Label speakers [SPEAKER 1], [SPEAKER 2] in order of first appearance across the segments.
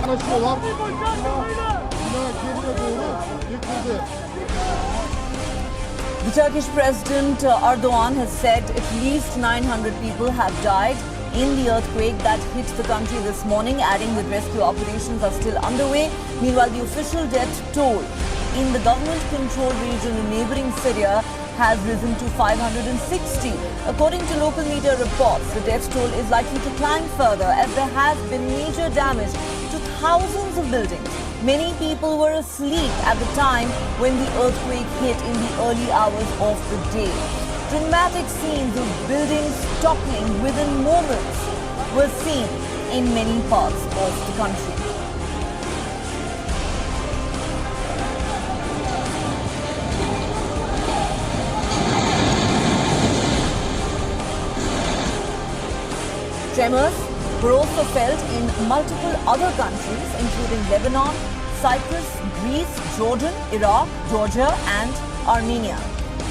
[SPEAKER 1] Taşıyorlar. Bina geriye doğru yıkıldı.
[SPEAKER 2] The Turkish President Erdogan has said at least 900 people have died in the earthquake that hit the country this morning, adding that rescue operations are still underway. Meanwhile, the official death toll in the government-controlled region in neighboring Syria has risen to 560. According to local media reports, the death toll is likely to climb further as there has been major damage to thousands of buildings. Many people were asleep at the time when the earthquake hit in the early hours of the day. Dramatic scenes of buildings toppling within moments were seen in many parts of the country. Tremors were also felt in multiple other countries, including Lebanon, Cyprus, Greece, Jordan, Iraq, Georgia, and Armenia.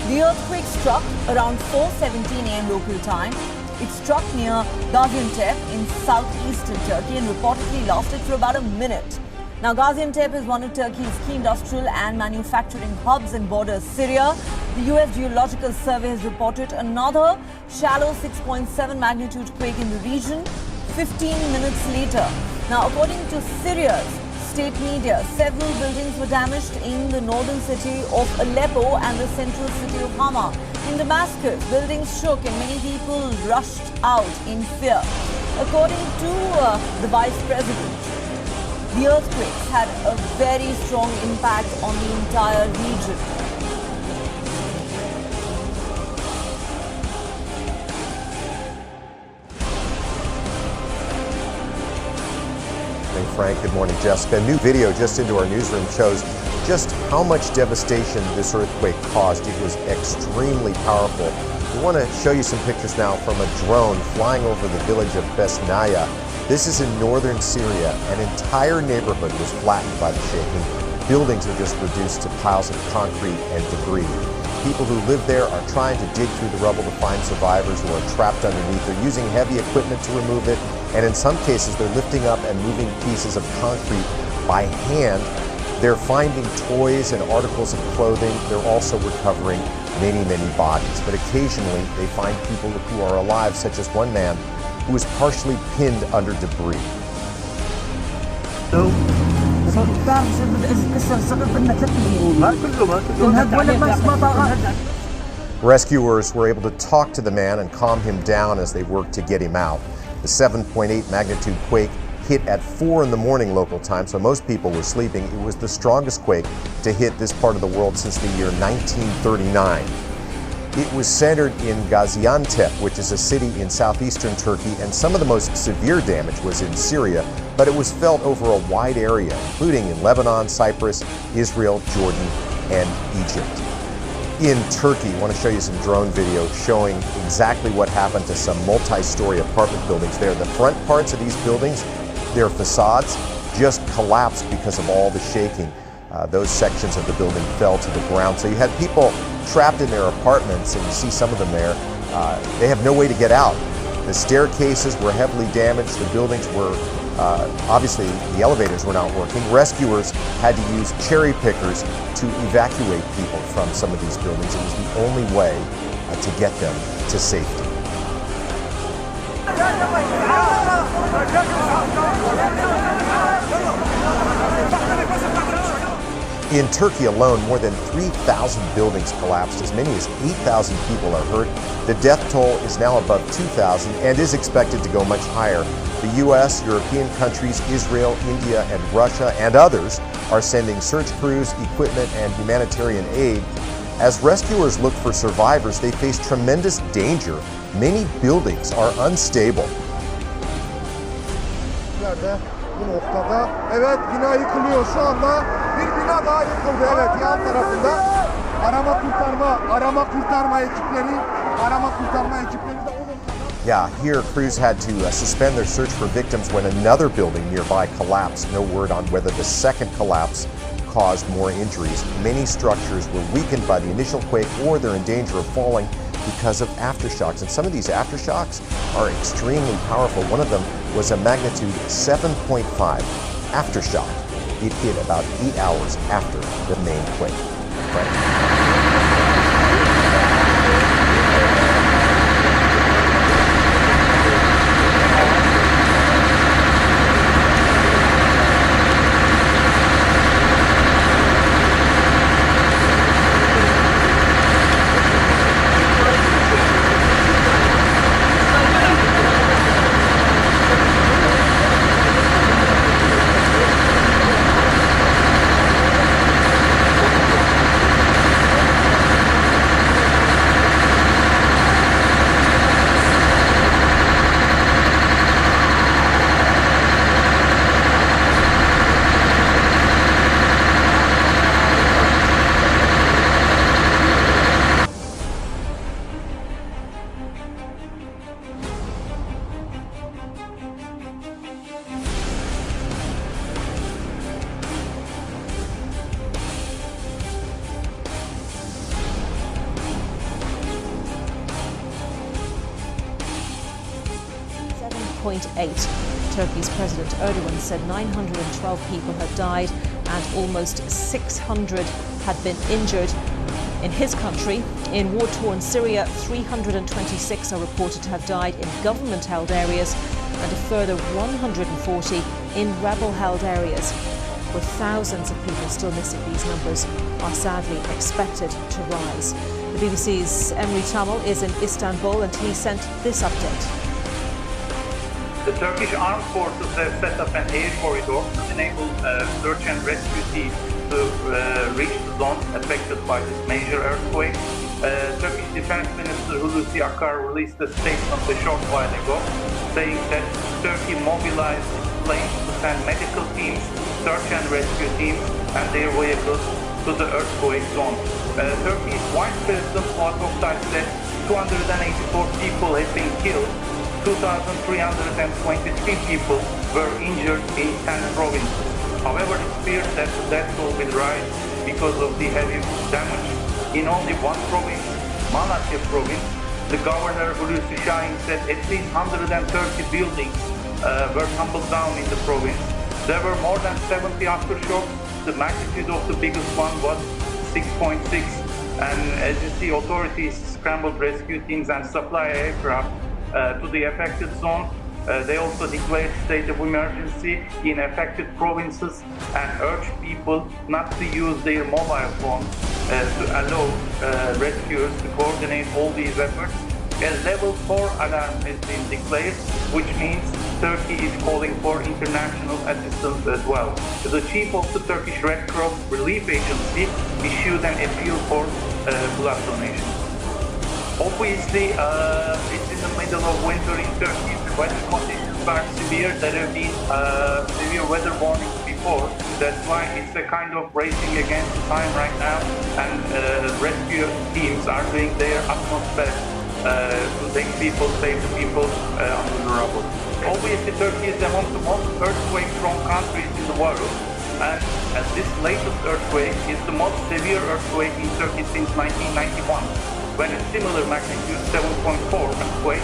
[SPEAKER 2] The earthquake struck around 4:17 a.m. local time. It struck near Gaziantep in southeastern Turkey and reportedly lasted for about a minute. Now, Gaziantep is one of Turkey's key industrial and manufacturing hubs and borders Syria. The U.S. Geological Survey has reported another shallow 6.7 magnitude quake in the region 15 minutes later. Now, according to Syria's state media, several buildings were damaged in the northern city of Aleppo and the central city of Hama. In Damascus, buildings shook and many people rushed out in fear. According to the vice president, the earthquakes had a very strong impact on the entire region.
[SPEAKER 3] Frank, good morning, Jessica. A new video just into our newsroom shows just how much devastation this earthquake caused. It was extremely powerful. We want to show you some pictures now from a drone flying over the village of Besnaya. This is in northern Syria. An entire neighborhood was flattened by the shaking. Buildings are just reduced to piles of concrete and debris. People who live there are trying to dig through the rubble to find survivors who are trapped underneath. They're using heavy equipment to remove it, and in some cases they're lifting up and moving pieces of concrete by hand. They're finding toys and articles of clothing. They're also recovering many, many bodies. But occasionally they find people who are alive, such as one man who was partially pinned under debris. Rescuers were able to talk to the man and calm him down as they worked to get him out. The 7.8 magnitude quake hit at 4 in the morning local time, so most people were sleeping. It was the strongest quake to hit this part of the world since the year 1939. It was centered in Gaziantep, which is a city in southeastern Turkey, and some of the most severe damage was in Syria, but it was felt over a wide area, including in Lebanon, Cyprus, Israel, Jordan, and Egypt. In Turkey, I want to show you some drone video showing exactly what happened to some multi-story apartment buildings there. The front parts of these buildings, their facades, just collapsed because of all the shaking. Those sections of the building fell to the ground. So you had people trapped in their apartments, and you see some of them there. They have no way to get out. The staircases were heavily damaged. The buildings were, obviously, the elevators were not working. Rescuers had to use cherry pickers to evacuate people from some of these buildings. It was the only way to get them to safety. In Turkey alone, more than 3,000 buildings collapsed. As many as 8,000 people are hurt. The death toll is now above 2,000 and is expected to go much higher. The U.S., European countries, Israel, India, and Russia, and others are sending search crews, equipment, and humanitarian aid. As rescuers look for survivors, they face tremendous danger. Many buildings are unstable.
[SPEAKER 1] Bu noktada, evet, bina yıkılıyor şu anda. Bir bina daha yıkıldı, evet, yan tarafında. Arama kurtarma ekipleri de onun.
[SPEAKER 3] Yeah, here crews had to suspend their search for victims when another building nearby collapsed. No word on whether the second collapse caused more injuries. Many structures were weakened by the initial quake, or they're in danger of falling because of aftershocks. And some of these aftershocks are extremely powerful. One of them was a magnitude 7.5. aftershock. It hit about 8 hours after the main quake. Right.
[SPEAKER 4] Turkey's President Erdogan said 912 people had died and almost 600 had been injured in his country. In war-torn Syria, 326 are reported to have died in government-held areas and a further 140 in rebel-held areas. With thousands of people still missing, these numbers are sadly expected to rise. The BBC's Emre Tamil is in Istanbul and he sent this update.
[SPEAKER 5] The Turkish armed forces have set up an air corridor to enable search and rescue teams to reach the zone affected by this major earthquake. Turkish Defense Minister Hulusi Akar released a statement a short while ago saying that Turkey mobilized its planes to send medical teams, search and rescue teams and their vehicles to the earthquake zone. Turkey's Vice President Fuat Oktay said 284 people have been killed. 2,323 people were injured in 10 provinces. However, it appears that the death toll will rise because of the heavy damage. In only one province, Malatya province, the governor Hulusi Şahin said at least 130 buildings were tumbled down in the province. There were more than 70 aftershocks. The magnitude of the biggest one was 6.6. And as you see, authorities scrambled rescue teams and supply aircraft to the affected zone. They also declared state of emergency in affected provinces and urged people not to use their mobile phones to allow rescuers to coordinate all these efforts. A level 4 alarm has been declared, which means Turkey is calling for international assistance as well. The chief of the Turkish Red Cross Relief Agency issued an appeal for blood donations. Obviously, it's in the middle of winter in Turkey. The weather conditions are severe. There have been severe weather warnings before. That's why it's a kind of racing against time right now. And rescue teams are doing their utmost best to take people, save the people under the rubble. Obviously, Turkey is among the most earthquake-prone countries in the world. And this latest earthquake is the most severe earthquake in Turkey since 1991. When a similar magnitude 7.4 earthquake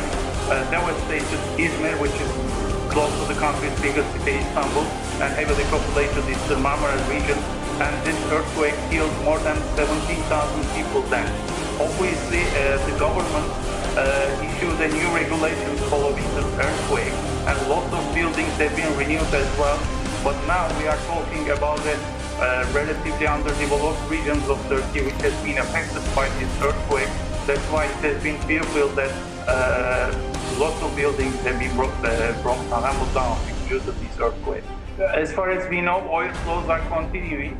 [SPEAKER 5] devastated Izmir, which is close to the country's biggest city, Istanbul, and heavily populated Eastern Marmara region, and this earthquake killed more than 17,000 people then. Obviously, the government issued a new regulation following this earthquake, and lots of buildings have been renewed as well. But now we are talking about the relatively underdeveloped regions of Turkey which has been affected by this earthquake. That's why it has been fearful that lots of buildings have been tumbled down due to this earthquake. As far as we know, oil flows are continuing.